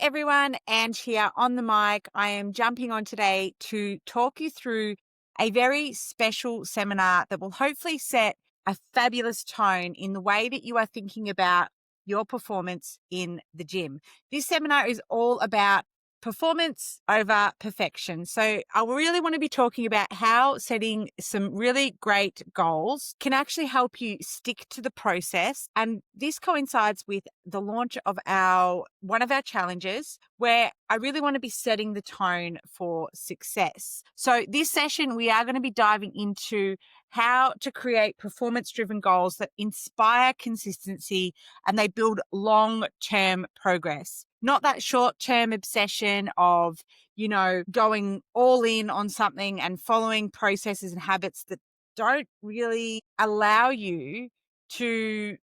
everyone, Ange here on the mic. I am jumping on today to talk you through a very special seminar that will hopefully set a fabulous tone in the way that you are thinking about your performance in the gym. This seminar is all about performance over perfection. So I really want to be talking about how setting some really great goals can actually help you stick to the process. And this coincides with the launch of one of our challenges where I really want to be setting the tone for success. So this session, we are going to be diving into how to create performance-driven goals that inspire consistency and they build long-term progress. Not that short-term obsession of, going all in on something and following processes and habits that don't really allow you to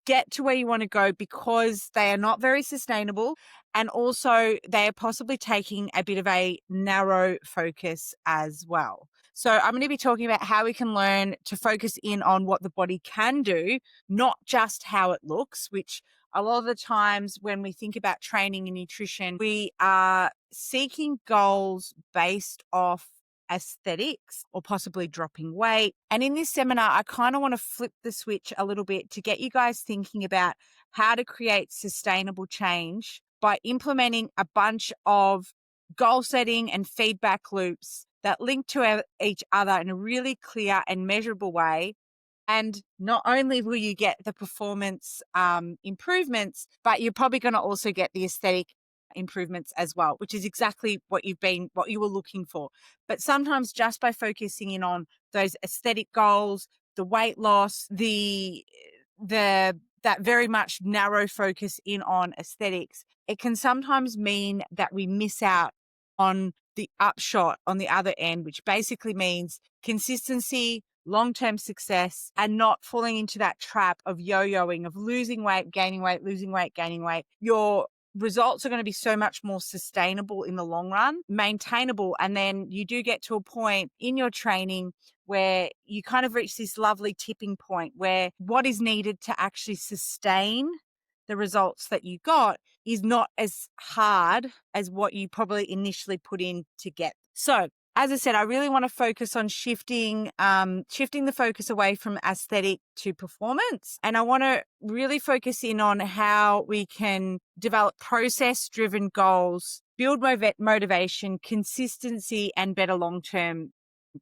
get to where you want to go because they are not very sustainable. And also they are possibly taking a bit of a narrow focus as well. So I'm going to be talking about how we can learn to focus in on what the body can do, not just how it looks, which a lot of the times when we think about training and nutrition, we are seeking goals based off aesthetics or possibly dropping weight. And in this seminar, I kind of want to flip the switch a little bit to get you guys thinking about how to create sustainable change by implementing a bunch of goal setting and feedback loops that link to each other in a really clear and measurable way. And not only will you get the performance improvements, but you're probably going to also get the aesthetic improvements as well, which is exactly what you were looking for. But sometimes just by focusing in on those aesthetic goals, the weight loss, that very much narrow focus in on aesthetics, it can sometimes mean that we miss out on the upshot on the other end, which basically means consistency, long-term success, and not falling into that trap of yo-yoing, of losing weight, gaining weight, losing weight, gaining weight. Your results are going to be so much more sustainable in the long run, maintainable. And then you do get to a point in your training where you kind of reach this lovely tipping point where what is needed to actually sustain the results that you got is not as hard as what you probably initially put in to get. So as I said, I really want to focus on shifting the focus away from aesthetic to performance. And I want to really focus in on how we can develop process-driven goals, build motivation, consistency, and better long-term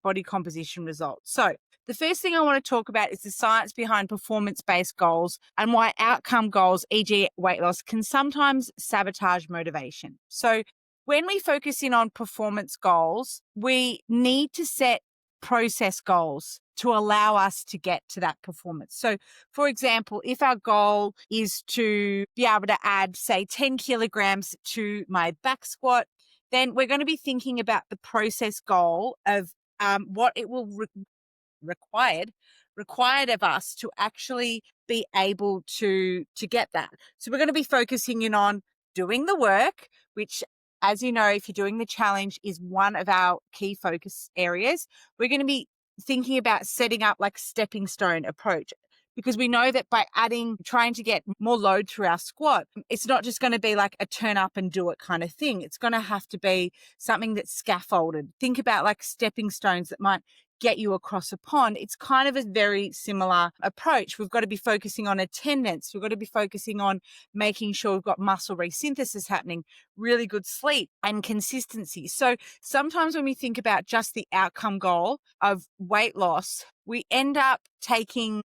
body composition results. So the first thing I want to talk about is the science behind performance-based goals and why outcome goals, e.g. weight loss, can sometimes sabotage motivation. So when we focus in on performance goals, we need to set process goals to allow us to get to that performance. So, for example, if our goal is to be able to add, say, 10 kilograms to my back squat, then we're going to be thinking about the process goal of what it will required of us to actually be able to get that. So we're going to be focusing in on doing the work, which, as you know, if you're doing the challenge, is one of our key focus areas. We're going to be thinking about setting up like stepping stone approach, because we know that by trying to get more load through our squat, it's not just going to be like a turn up and do it kind of thing. It's going to have to be something that's scaffolded. Think about like stepping stones that might get you across a pond. It's kind of a very similar approach. We've got to be focusing on attendance. We've got to be focusing on making sure we've got muscle resynthesis happening, really good sleep and consistency. So sometimes when we think about just the outcome goal of weight loss, we end up taking,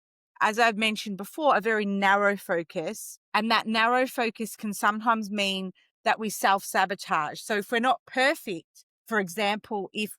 as I've mentioned before, a very narrow focus. And that narrow focus can sometimes mean that we self-sabotage. So if we're not perfect, for example, if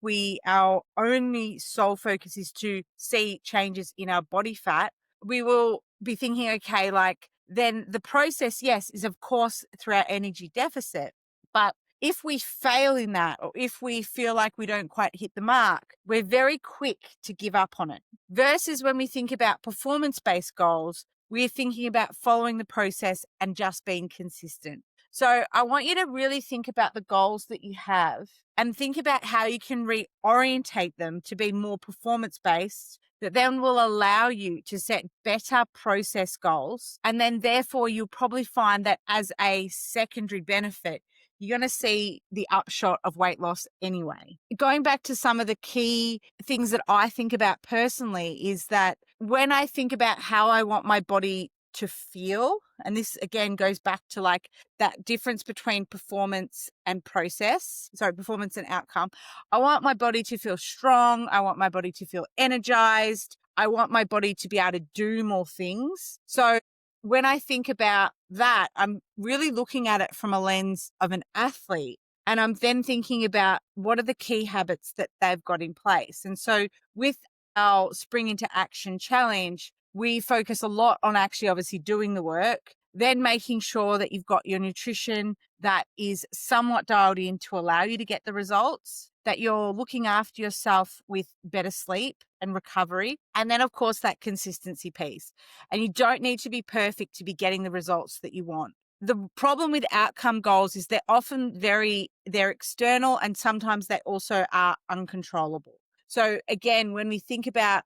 our only sole focus is to see changes in our body fat, we will be thinking, okay, like then the process, yes, is of course through our energy deficit. But if we fail in that, or if we feel like we don't quite hit the mark, we're very quick to give up on it. Versus when we think about performance-based goals, we're thinking about following the process and just being consistent. So I want you to really think about the goals that you have and think about how you can reorientate them to be more performance-based that then will allow you to set better process goals. And then therefore you'll probably find that as a secondary benefit, you're going to see the upshot of weight loss anyway. Going back to some of the key things that I think about personally is that when I think about how I want my body to feel, and this again goes back to like that difference between performance and performance and outcome. I want my body to feel strong. I want my body to feel energized. I want my body to be able to do more things. So when I think about that, I'm really looking at it from a lens of an athlete. And I'm then thinking about what are the key habits that they've got in place. And so with our Spring into Action challenge, we focus a lot on actually obviously doing the work, then making sure that you've got your nutrition that is somewhat dialed in to allow you to get the results, that you're looking after yourself with better sleep and recovery. And then, of course, that consistency piece. And you don't need to be perfect to be getting the results that you want. The problem with outcome goals is they're often they're external, and sometimes they also are uncontrollable. So again, when we think about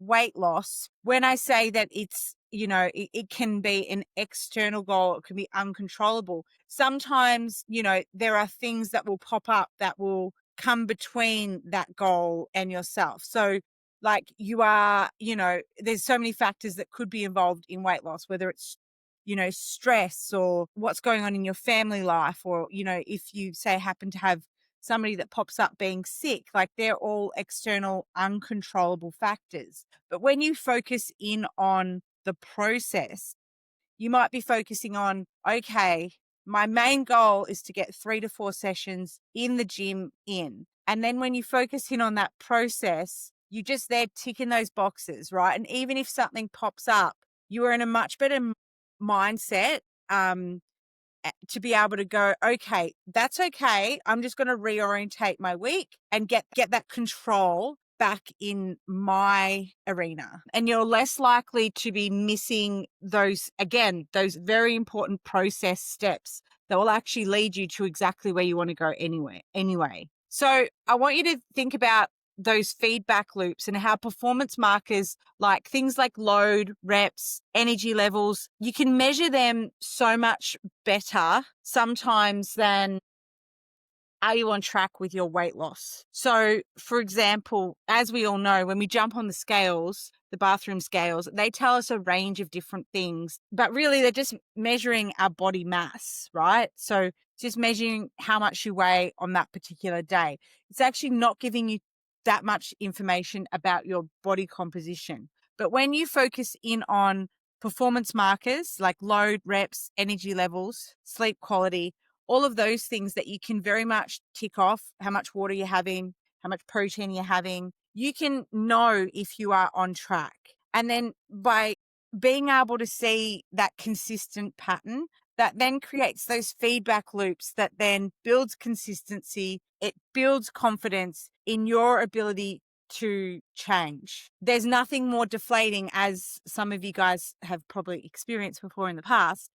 weight loss, when I say that it's, it can be an external goal, it can be uncontrollable. Sometimes, there are things that will pop up that will come between that goal and yourself. So like there's so many factors that could be involved in weight loss, whether it's, stress or what's going on in your family life, or, if you say happen to have somebody that pops up being sick, like they're all external uncontrollable factors. But when you focus in on the process, you might be focusing on, okay, my main goal is to get 3 to 4 sessions in the gym in. And then when you focus in on that process, you just there ticking those boxes, right? And even if something pops up, you are in a much better mindset to be able to go, okay, that's okay. I'm just going to reorientate my week and get that control back in my arena. And you're less likely to be missing those very important process steps that will actually lead you to exactly where you want to go anyway. So I want you to think about those feedback loops and how performance markers like things like load, reps, energy levels, you can measure them so much better sometimes than are you on track with your weight loss? So, for example, as we all know, when we jump on the scales, the bathroom scales, they tell us a range of different things, but really they're just measuring our body mass, right? So, just measuring how much you weigh on that particular day. It's actually not giving you that much information about your body composition. But when you focus in on performance markers like load, reps, energy levels, sleep quality, all of those things that you can very much tick off, how much water you're having, how much protein you're having, you can know if you are on track. And then by being able to see that consistent pattern, that then creates those feedback loops that then builds consistency. It builds confidence in your ability to change. There's nothing more deflating, as some of you guys have probably experienced before in the past,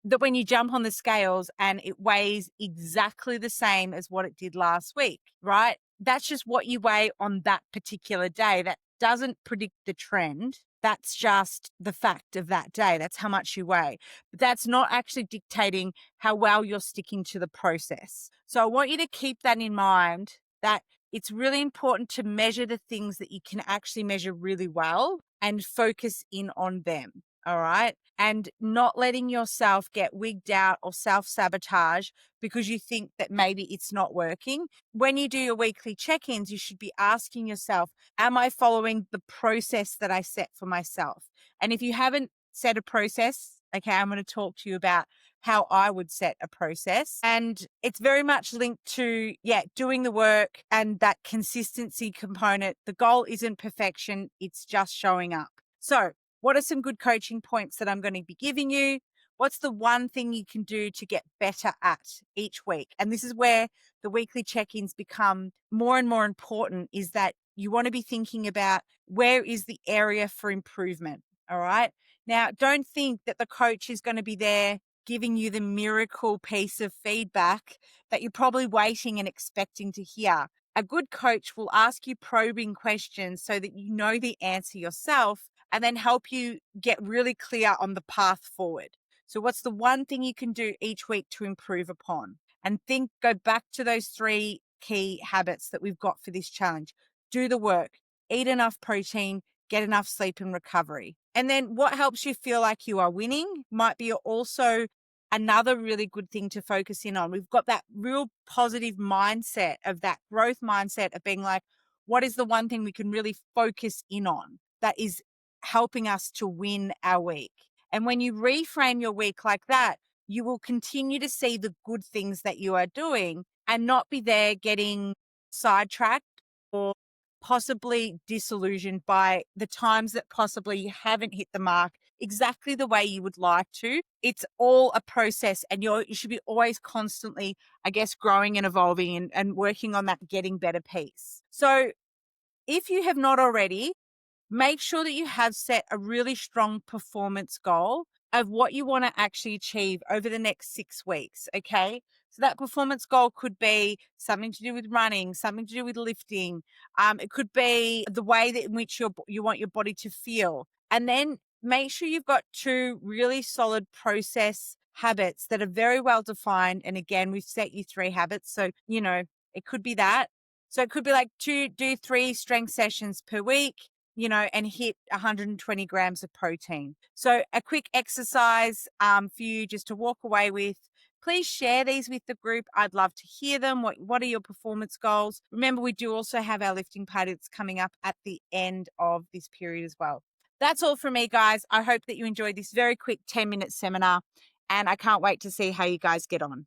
that when you jump on the scales and it weighs exactly the same as what it did last week, right? That's just what you weigh on that particular day. That doesn't predict the trend. That's just the fact of that day. That's how much you weigh. But that's not actually dictating how well you're sticking to the process. So I want you to keep that in mind, that it's really important to measure the things that you can actually measure really well and focus in on them. All right. And not letting yourself get wigged out or self-sabotage because you think that maybe it's not working. When you do your weekly check-ins, you should be asking yourself, am I following the process that I set for myself? And if you haven't set a process, okay, I'm going to talk to you about how I would set a process. And it's very much linked to, doing the work and that consistency component. The goal isn't perfection. It's just showing up. So what are some good coaching points that I'm going to be giving you? What's the one thing you can do to get better at each week? And this is where the weekly check-ins become more and more important, is that you want to be thinking about where is the area for improvement. All right. Now, don't think that the coach is going to be there giving you the miracle piece of feedback that you're probably waiting and expecting to hear. A good coach will ask you probing questions so that you know the answer yourself and then help you get really clear on the path forward. So, what's the one thing you can do each week to improve upon? And go back to those 3 key habits that we've got for this challenge. Do the work, eat enough protein, get enough sleep and recovery. And then what helps you feel like you are winning might be also another really good thing to focus in on. We've got that real positive mindset of that growth mindset of being like, what is the one thing we can really focus in on that is helping us to win our week? And when you reframe your week like that, you will continue to see the good things that you are doing and not be there getting sidetracked or possibly disillusioned by the times that possibly you haven't hit the mark exactly the way you would like to. It's all a process, and you should be always constantly, I guess, growing and evolving and working on that getting better piece. So if you have not already, make sure that you have set a really strong performance goal of what you want to actually achieve over the next 6 weeks. Okay. So that performance goal could be something to do with running, something to do with lifting. It could be the way that in which you want your body to feel. And then make sure you've got 2 really solid process habits that are very well defined. And again, we've set you 3 habits. So, it could be that. So it could be like do 3 strength sessions per week, and hit 120 grams of protein. So a quick exercise for you just to walk away with. Please share these with the group. I'd love to hear them. What are your performance goals? Remember, we do also have our lifting pilots coming up at the end of this period as well. That's all from me, guys. I hope that you enjoyed this very quick 10-minute seminar, and I can't wait to see how you guys get on.